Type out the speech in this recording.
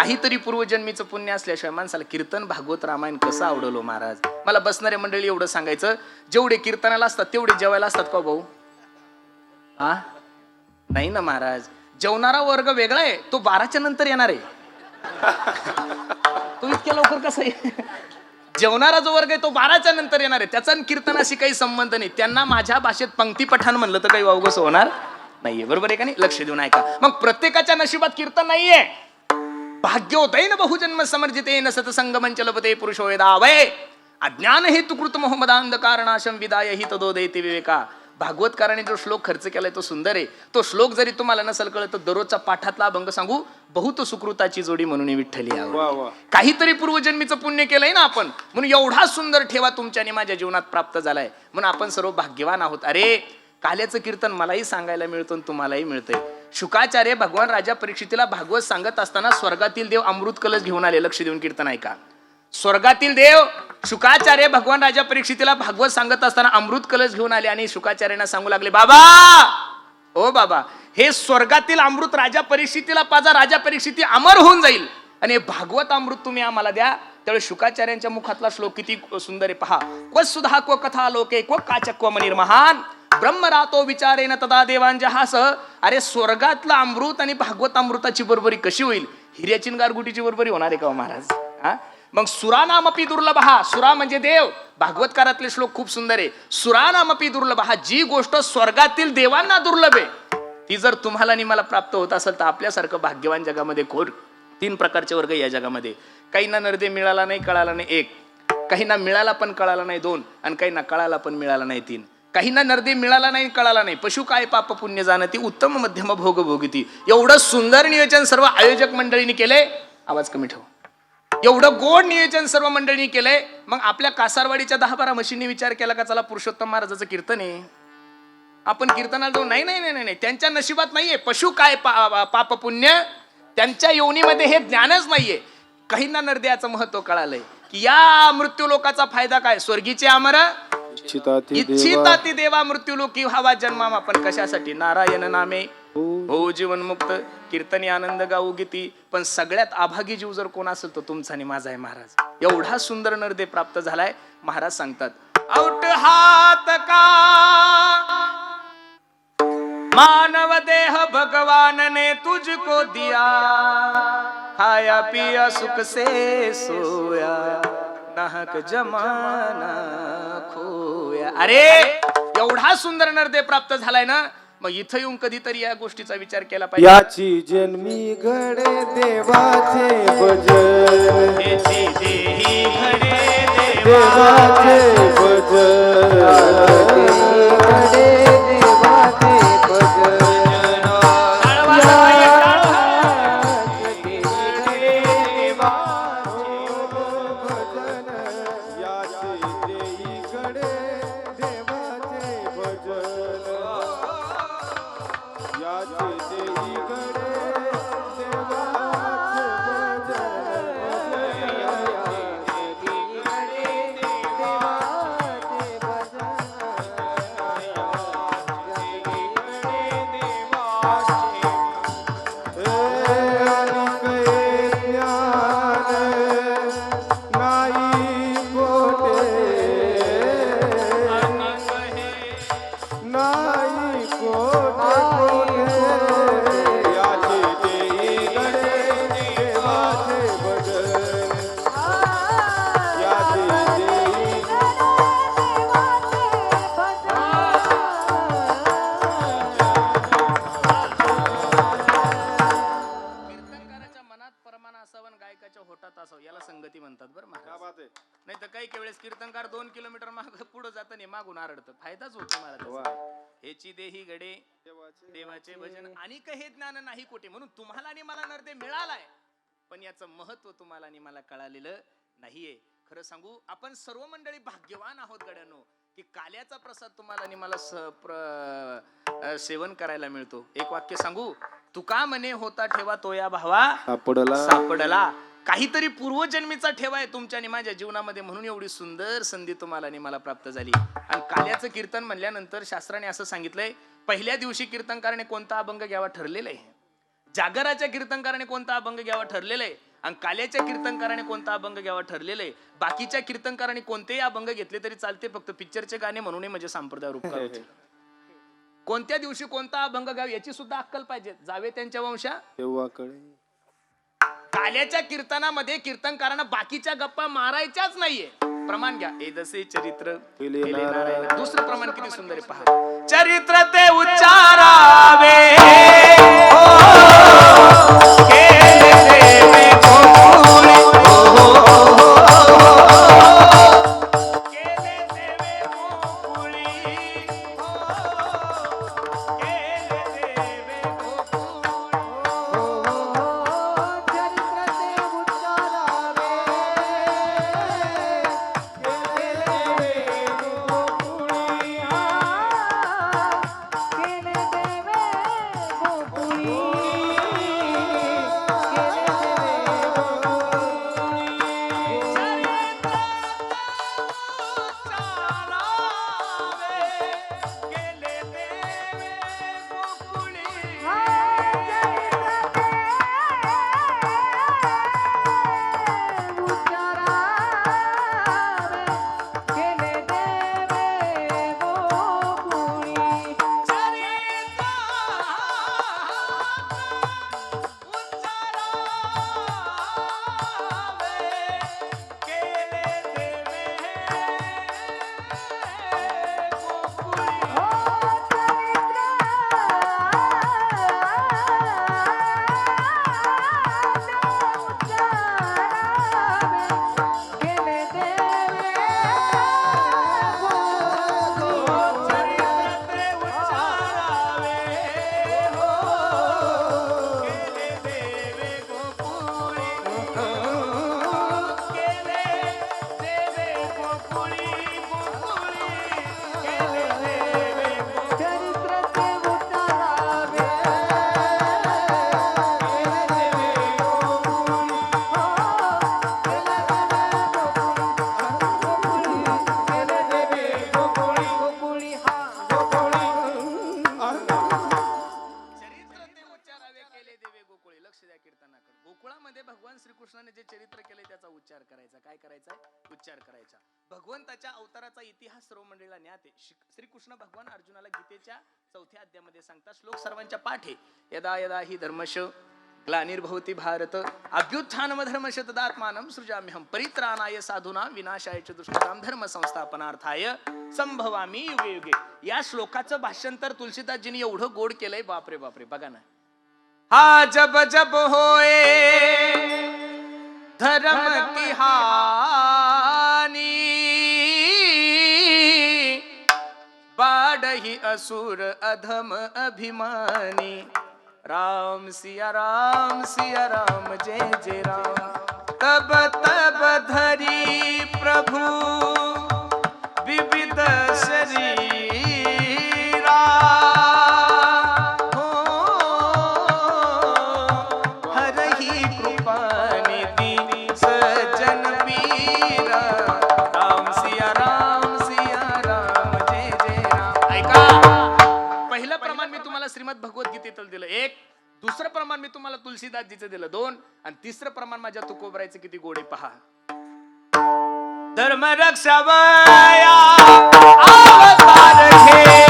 काहीतरी पूर्वजन्मीचं पुण्य असल्याशिवाय माणसाला कीर्तन भागवत रामायण कसं आवडलो महाराज. मला बसणारे मंडळी एवढं सांगायचं, जेवढे कीर्तनाला असतात तेवढे जेवायला असतात का भाऊ? हा नाही ना महाराज, जेवणारा वर्ग वेगळा आहे, तो 12च्या नंतर येणार आहे. तो इतक्या लवकर कसं आहे? जेवणारा जो वर्ग आहे तो 12च्या नंतर येणार आहे, त्याचा कीर्तनाशी काही संबंध नाही. त्यांना माझ्या भाषेत पंक्ती पठाण म्हणलं तर काही वावगस होणार नाहीये. बरोबर आहे का नाही? लक्ष देऊन ऐका. मग प्रत्येकाच्या नशिबात कीर्तन नाहीये. भाग्योदयन बहुजन्म समर्जितेन सतसंगमं चलपते पुरुषो वेदावय अज्ञान हेतुकृत मोहमदांधकारणाशं विदाय हि तदोदयते विवेका. भागवतकाराने जो श्लोक खर्च केलाय तो सुंदर आहे. तो श्लोक जरी तुम्हाला नसेल कळत तर दररोजचा पाठातला अभंग सांगू, बहुत सुकृताची जोडी म्हणून विठ्ठली आहे. काहीतरी पूर्वजन्मीचं पुण्य केलंय ना आपण, म्हणून एवढा सुंदर ठेवा तुमच्याने माझ्या जीवनात प्राप्त झालाय, म्हणून आपण सर्व भाग्यवान आहोत. अरे काल्याचं कीर्तन मलाही सांगायला मिळतं, तुम्हालाही मिळतंय. शुकाचार्य भगवान राजा परीक्षितीला भागवत सांगत असताना स्वर्गातील देव अमृत कलश घेऊन आले. लक्ष देऊन कीर्तन ऐका. स्वर्गातील देव शुकाचार्य भगवान राजा परीक्षितीला भागवत सांगत असताना अमृत कलश घेऊन आले आणि शुकाचार्यांना सांगू लागले, बाबा ओ बाबा, हे स्वर्गातील अमृत राजा परीक्षितीला पाजा, राजा परीक्षिती अमर होऊन जाईल आणि भागवत अमृत तुम्ही आम्हाला द्या. त्यावेळी शुकाचार्यांच्या मुखातला श्लोक किती सुंदर आहे पहा. क्व सुधा क्व कथा लोके क्व काचक्व मनिर्महान ब्रह्मरातो विचारेन तदा देवांजहास. अरे स्वर्गातला अमृत आणि भागवत अमृताची बरोबरी कशी होईल? हिऱ्याची गारगुटीची बरोबरी होणार आहे का महाराज? हा मग सुरानामपी दुर्लभहा, सुरा म्हणजे देव. भागवतकारातले श्लोक खूप सुंदर आहे. सुरानामपी दुर्लभहा, जी गोष्ट स्वर्गातील देवांना दुर्लभ आहे ती जर तुम्हाला आणि मला प्राप्त होत असेल तर आपल्यासारखं भाग्यवान जगामध्ये खोर 3 प्रकारचे वर्ग या जगामध्ये. काहींना नरदे मिळाला नाही, कळाला नाही 1, काहींना मिळाला पण कळाला नाही 2, आणि काहींना कळाला पण मिळाला नाही 3. काहींना नरदे मिळाला नाही, कळाला नाही. पशु काय पाप पुण्य जाणती, उत्तम मध्यम भोग भोगती. एवढं सुंदर नियोजन सर्व आयोजक मंडळींनी केले. आवाज कमी ठेव. एवढं गोड नियोजन सर्व मंडळींनी केलंय. मग आपल्या कासारवाडीच्या 10-12 म्हशींनी विचार केला का चला पुरुषोत्तम महाराजाचं कीर्तन आहे, आपण कीर्तनाला जाऊ? नाही नाही नाही नाही, त्यांच्या नशिबात नाहीये पशु काय पाप पुण्य, त्यांच्या योनीमध्ये हे ज्ञानच नाहीये. काहींना नरदेयाचं महत्व कळालंय की या मृत्यू लोकाचा फायदा काय, स्वर्गीचे अमर इच्छिताती देवा मृत्यू लोकी व्हावा जन्माम. आपण कशासाठी? नारायण नामे हो जीवन मुक्त, कीर्तनी आनंद गाऊ गीती. पण सगळ्यात अभागी जीव जर कोण असेल तो तुमचा आणि माझा आहे महाराज. एवढा सुंदर नरदे प्राप्त झालाय. महाराज सांगतात, औट हात का मानव देह भगवान ने तुझको दिया, खाया पिया सुख से सोया, नाहक जमाना खोया. अरे एवढा सुंदर नरदे प्राप्त झालाय ना, मग इथं येऊन कधीतरी या गोष्टीचा विचार केला पाहिजे. याची जन्मी घडे देवाचे भजन, याची देही घडे देवाचे भजन, घडे देवाचे भजन. नाही तर काही वेळेस कीर्तनकार 2 किलोमीटर माग पुढे जात नाही, मागून आरडतात. फायदाच होतो मला. हेची देही घडे देवाचे भजन आणि हे ज्ञान नाही कोठे. म्हणून तुम्हाला आणि मला नरदे मिळालाय, पण याचं महत्व तुम्हाला आणि मला कळालेलं नाहीये. खरं सांगू, आपण सर्व मंडळी भाग्यवान आहोत गड्यानो की काल्याचा प्रसाद तुम्हाला आणि मला सेवन करायला मिळतो. एक वाक्य सांगू, तुका म्हणे होता ठेवा तो या भावा सापडला. काहीतरी पूर्वजन्मीचा ठेवा आहे तुमच्या आणि माझ्या जीवनामध्ये, म्हणून एवढी सुंदर संधी तुम्हाला आणि मला प्राप्त झाली. आणि काल्याचं कीर्तन म्हणल्यानंतर शास्त्राने असं सांगितलंय, पहिल्या दिवशी कीर्तनकाराने कोणता अभंग घ्यावा ठरलेलं आहे, जागराच्या कीर्तनकाराने कोणता अभंग घ्यावा ठरलेलं आहे, आणि काल्याच्या कीर्तनकाराने कोणता अभंग घ्यावा ठरलेलं आहे. बाकीच्या कीर्तनकारांनी कोणतेही अभंग घेतले तरी चालते, फक्त पिक्चरचे गाणे म्हणून म्हणजे संप्रदाय रूपकार होते. कोणत्या दिवशी कोणता अभंग घ्यावा याची सुद्धा अक्कल पाहिजे. जावे त्यांच्या वंशा तेव्हा कळे. काल्याच्या कीर्तनामध्ये कीर्तनकारांना बाकीच्या गप्पा मारायच्याच नाहीये. प्रमाण घ्या, एदसे चरित्र केले केले नारायण. नारायण. दुसरं प्रमाण किती सुंदर आहे पहा. चरित्र ते उच्चारावे केले देवे गोकुळी. केले देवे गोकुळी. केले देवे गोकुळामध्ये भगवान श्रीकृष्णाने जे चरित्र केले त्याचा उच्चार करायचा. काय करायचा? उच्चार करायचा. भगवंताच्या अवताराचा इतिहास सर्व मंडळीला ज्ञात आहे. श्रीकृष्ण भगवान अर्जुनाला गीतेच्या 4थ्या अध्यायामध्ये सांगतात. श्लोक सर्वांच्या पाठ आहे. यदा यदा हि धर्मश ग्लानिर्भवति भारत अभ्युत्थानम धर्मश तदात्मानं सृजाम्यहं परित्राणाय साधूनां विनाशाय च दुष्कृतां धर्म संस्थापनार्थाय संभवामी युगे युगे. या श्लोकाचं भाषांतर तुलसीदासजींनी एवढं गोड केलंय, बापरे बापरे. बघा ना. हा जब जब होए धर्म की हानि बाढ़ही असुर अधम अभिमानी. राम सिया राम जय जय राम. तब तब धरी प्रभु विविध शरीरा हरहि कृपा निधि सज्जन पीरा. राम सिया राम जय जय राम. ऐका, पहिलं प्रमाण मी तुम्हाला श्रीमद भगवद्गीतेतलं दिलं 1, दुसरं प्रमाण मी तुम्हाला तुलसीदासजीचं दिलं 2, आणि तिसरं प्रमाण माझ्या तुकोबरायचं किती गोडे पहा. धर्म रक्षावया अवतार घे